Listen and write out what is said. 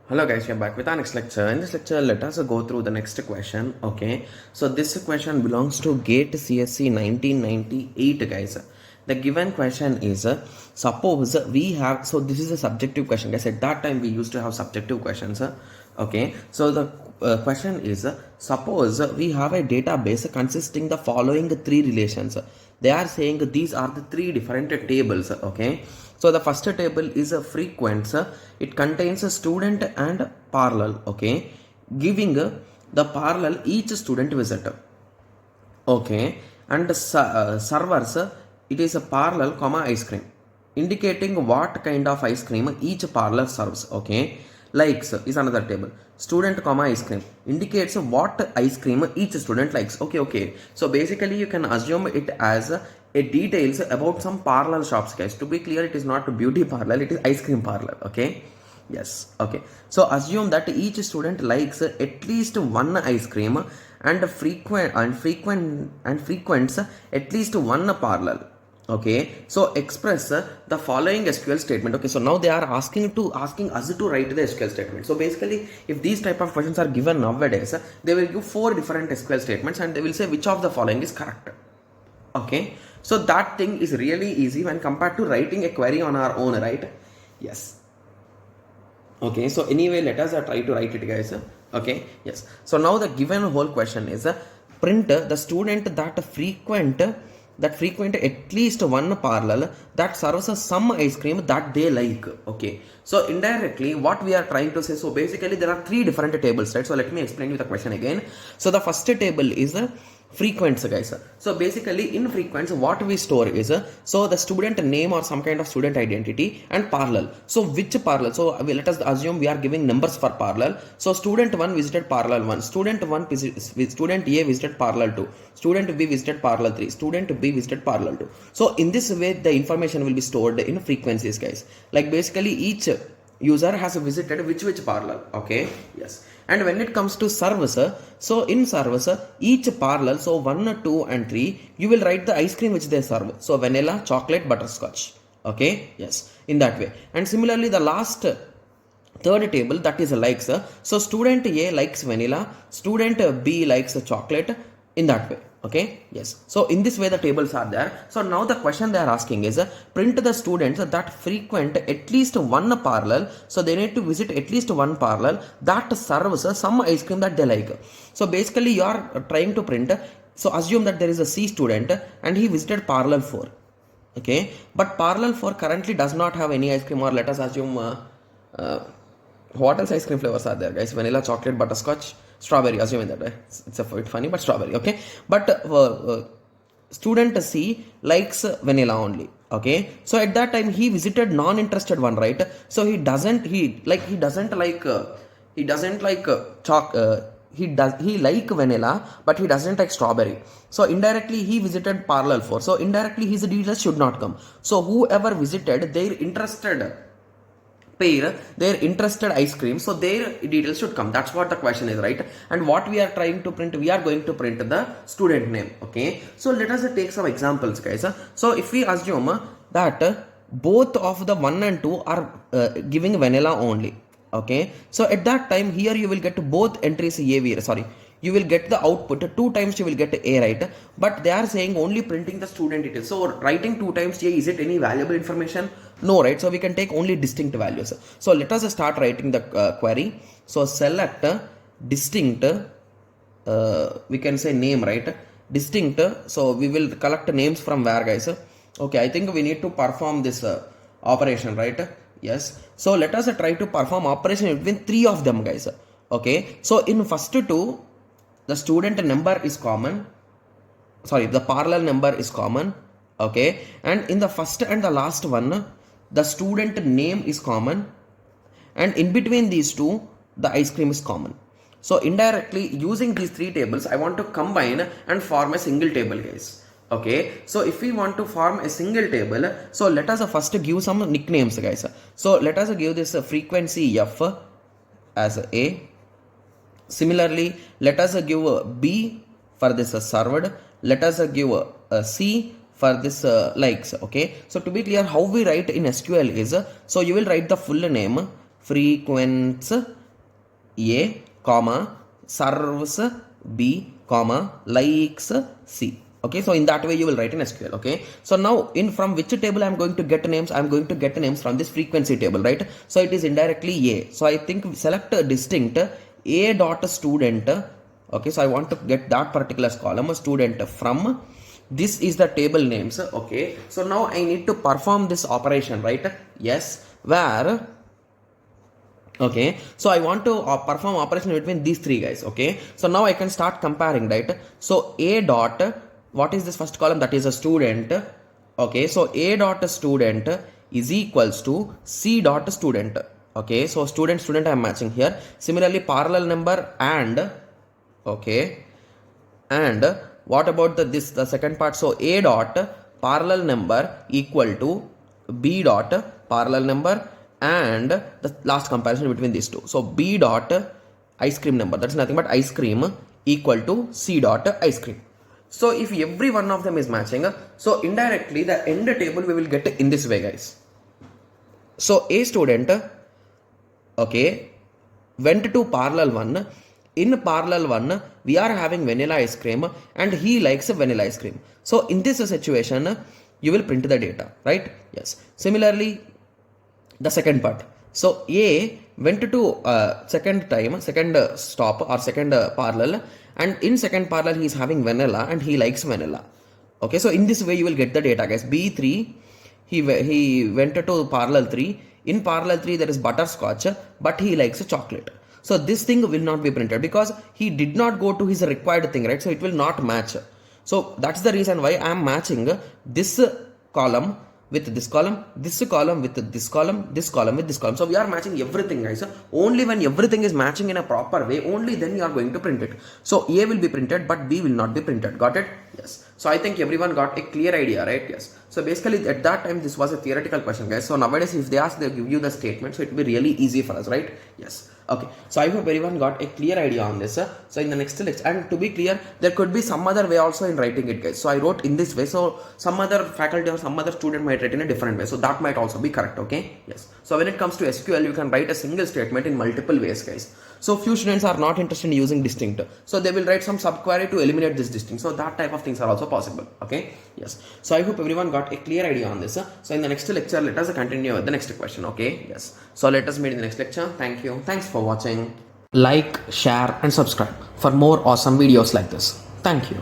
Hello guys, we are back with our next lecture. In this lecture, let us go through the next question. Okay, so this question belongs to GATE CSC 1998, guys. The given question is, suppose we have, so this is a subjective question, guys. At that time, we used to have subjective questions. Okay, so the question is, suppose we have a database consisting the following three relations. They are saying these are the three different tables. Okay, so the first table is a frequents. It contains a student and parallel. Okay, giving the parallel each student visit. Okay, and the servers, it is a parallel comma ice cream, indicating what kind of ice cream each parallel serves. Okay, likes is another table. Student comma ice cream indicates what ice cream each student likes. Okay, so basically you can assume it as a details about some parallel shops, guys. To be clear, it is not a beauty parlor, it is ice cream parlor. Okay, yes. Okay, so assume that each student likes at least one ice cream and frequents at least one parallel. Okay, so express the following SQL statement. Okay, so now they are asking us to write the SQL statement. So basically, if these type of questions are given nowadays, they will give 4 different SQL statements and they will say which of the following is correct. Okay, so that thing is really easy when compared to writing a query on our own, right? Yes. Okay, so anyway, let us try to write it, guys. Okay, yes. So now the given whole question is, print the student that frequent at least one parallel that serves some ice cream that they like. Okay, so indirectly what we are trying to say, so basically there are 3 different tables, right? So let me explain you the question again. So the first table is frequents, guys. So basically in frequents what we store is, so the student name or some kind of student identity and parallel. So which parallel? So let us assume we are giving numbers for parallel. So student 1 visited parallel 1, student A visited parallel 2, student B visited parallel 3, student B visited parallel 2. So in this way the information will be stored in frequencies, guys. Like basically each user has visited which parallel. Okay, yes. And when it comes to service, so in service each parallel, so 1, 2 and 3, you will write the ice cream which they serve. So vanilla, chocolate, butterscotch. Okay, yes, in that way. And similarly the last third table, that is likes. So student A likes vanilla, student B likes chocolate, in that way. Okay, yes. So in this way the tables are there. So now the question they are asking is, print the students that frequent at least one parallel. So they need to visit at least one parallel that serves some ice cream that they like. So basically you are trying to print, so assume that there is a C student and he visited parallel 4. Okay, but parallel 4 currently does not have any ice cream, or let us assume what else ice cream flavors are there, guys? Vanilla, chocolate, butterscotch, strawberry. Assuming that, right? It's a bit funny, but strawberry. Okay, but student C likes vanilla only. Okay, so at that time he visited non-interested one, right? So he doesn't like he like vanilla, but he doesn't like strawberry. So indirectly he visited parallel 4. So indirectly his details should not come. So whoever visited their interested ice cream, so their details should come. That's what the question is, right? And what we are trying to print, we are going to print the student name. Okay, so let us take some examples, guys. So if we assume that both of the 1 and 2 are giving vanilla only. Okay, so at that time here you will get both entries you will get the output 2 times, you will get A, right? But they are saying only printing the student details. So writing 2 times A, is it any valuable information? No, right? So we can take only distinct values. So let us start writing the query. So select distinct, we can say name, right? Distinct. So we will collect names from where, guys? Okay, I think we need to perform this operation, right? Yes. So let us try to perform operation between 3 of them, guys. Okay, so in first 2, the student number is common, the parallel number is common. Okay, and in the first and the last one, the student name is common, and in between these 2, the ice cream is common. So indirectly using these 3 tables, I want to combine and form a single table, guys. Okay, so if we want to form a single table, so let us first give some nicknames, guys. So let us give this frequency F as A. Similarly, let us give B for this served. Let us give C for this likes. Okay, so to be clear, how we write in SQL is, so you will write the full name frequents A, comma, serves B, comma, likes C. Okay, so in that way you will write in SQL. Okay, so now from which table I am going to get names? I am going to get names from this frequency table, right? So it is indirectly A. So I think select a distinct A dot student. Okay, so I want to get that particular column student from this is the table names. Okay, so now I need to perform this operation, right? Yes, where okay, so I want to perform operation between these three guys. Okay, so now I can start comparing, right? So A dot, what is this first column? That is a student. Okay, so A dot student is equals to C dot student. Okay, so student I am matching here. Similarly, parallel number and okay, and what about the second part? So A dot parallel number equal to B dot parallel number, and the last comparison between these two. So B dot ice cream number, that's nothing but ice cream, equal to C dot ice cream. So if every one of them is matching, so indirectly the end table we will get in this way, guys. So A student, okay, went to parallel 1. In parallel 1, we are having vanilla ice cream and he likes vanilla ice cream. So in this situation, you will print the data, right? Yes. Similarly, the second part. So A went to second stop or second parallel, and in second parallel he is having vanilla and he likes vanilla. Okay, so in this way you will get the data, guys. B3, he went to parallel 3. In parallel 3 there is butterscotch, but he likes chocolate. So this thing will not be printed because he did not go to his required thing, right? So it will not match. So that's the reason why I am matching this column with this column, this column with this column, this column with this column. So we are matching everything, guys. Only when everything is matching in a proper way, only then you are going to print it. So A will be printed, but B will not be printed. Got it? Yes. So I think everyone got a clear idea, right? Yes. So basically at that time this was a theoretical question, guys. So nowadays if they ask, they give you the statement, so it will be really easy for us, right? Yes. Okay, so I hope everyone got a clear idea on this. So in the next lecture, and to be clear, there could be some other way also in writing it, guys. So I wrote in this way, so some other faculty or some other student might write in a different way, so that might also be correct. Okay, yes. So when it comes to SQL, you can write a single statement in multiple ways, guys. So few students are not interested in using distinct, so they will write some subquery to eliminate this distinct. So that type of things are also possible. Okay, yes. So I hope everyone got a clear idea on this. So in the next lecture, let us continue with the next question. Okay, yes. So let us meet in the next lecture. Thank you. Thanks for watching. Like, share and subscribe for more awesome videos like this. Thank you.